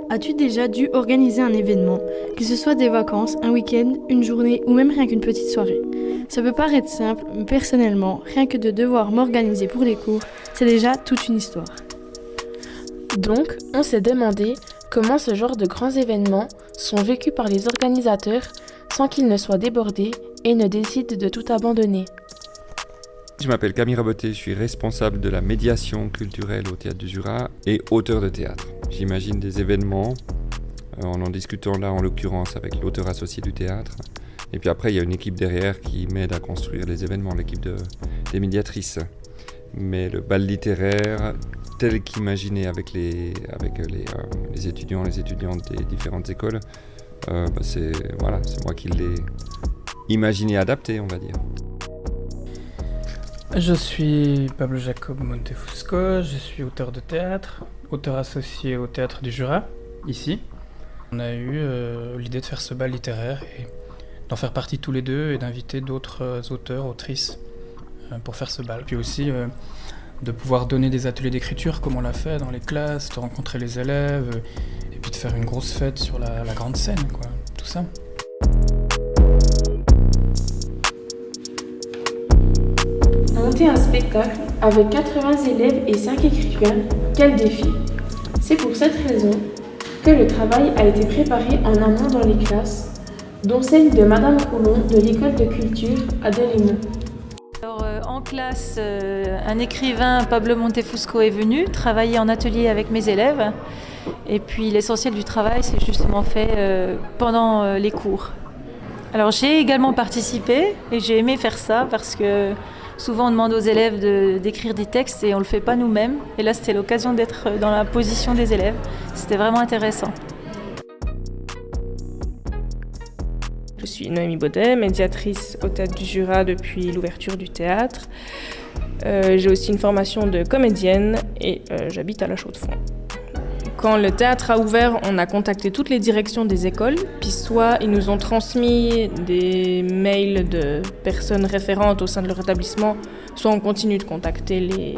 As-tu déjà dû organiser un événement, que ce soit des vacances, un week-end, une journée ou même rien qu'une petite soirée? Ça peut paraître simple, mais personnellement, rien que de devoir m'organiser pour les cours, c'est déjà toute une histoire. Donc, on s'est demandé comment ce genre de grands événements sont vécus par les organisateurs sans qu'ils ne soient débordés et ne décident de tout abandonner. Je m'appelle Camille Raboté, je suis responsable de la médiation culturelle au Théâtre du Jura et auteur de théâtre. J'imagine des événements, en discutant là en l'occurrence avec l'auteur associé du théâtre. Et puis après, il y a une équipe derrière qui m'aide à construire les événements, l'équipe des médiatrices. Mais le bal littéraire, tel qu'imaginé avec les étudiants, les étudiantes des différentes écoles, c'est moi qui l'ai imaginé et adapté, on va dire. Je suis Pablo Jacob Montefusco, je suis auteur de théâtre, auteur associé au Théâtre du Jura, ici. On a eu l'idée de faire ce bal littéraire et d'en faire partie tous les deux et d'inviter d'autres auteurs, autrices pour faire ce bal. Puis aussi de pouvoir donner des ateliers d'écriture comme on l'a fait dans les classes, de rencontrer les élèves et puis de faire une grosse fête sur la grande scène, quoi, tout ça. Monter un spectacle avec 80 élèves et 5 écrivains, quel défi! C'est pour cette raison que le travail a été préparé en amont dans les classes, dont celle de Madame Roulon de l'école de culture à Delémont. Alors, en classe, un écrivain, Pablo Montefusco, est venu travailler en atelier avec mes élèves. Et puis l'essentiel du travail, c'est justement fait pendant les cours. Alors j'ai également participé et j'ai aimé faire ça parce que souvent on demande aux élèves d'écrire des textes et on ne le fait pas nous-mêmes. Et là c'était l'occasion d'être dans la position des élèves. C'était vraiment intéressant. Je suis Noémie Baudet, médiatrice au Théâtre du Jura depuis l'ouverture du théâtre. J'ai aussi une formation de comédienne et j'habite à La Chaux-de-Fonds. Quand le théâtre a ouvert, on a contacté toutes les directions des écoles, puis soit ils nous ont transmis des mails de personnes référentes au sein de leur établissement, soit on continue de contacter les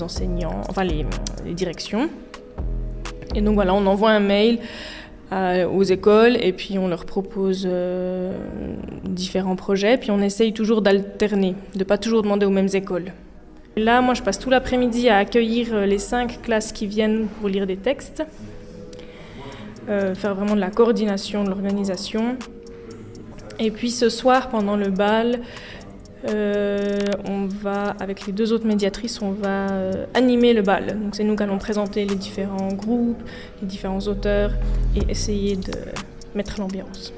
enseignants, enfin les directions. Et donc voilà, on envoie un mail aux écoles et puis on leur propose différents projets, puis on essaye toujours d'alterner, de ne pas toujours demander aux mêmes écoles. Là, moi, je passe tout l'après-midi à accueillir les 5 classes qui viennent pour lire des textes, faire vraiment de la coordination, de l'organisation. Et puis ce soir, pendant le bal, on va, avec les 2 autres médiatrices, on va animer le bal. Donc c'est nous qui allons présenter les différents groupes, les différents auteurs et essayer de mettre l'ambiance.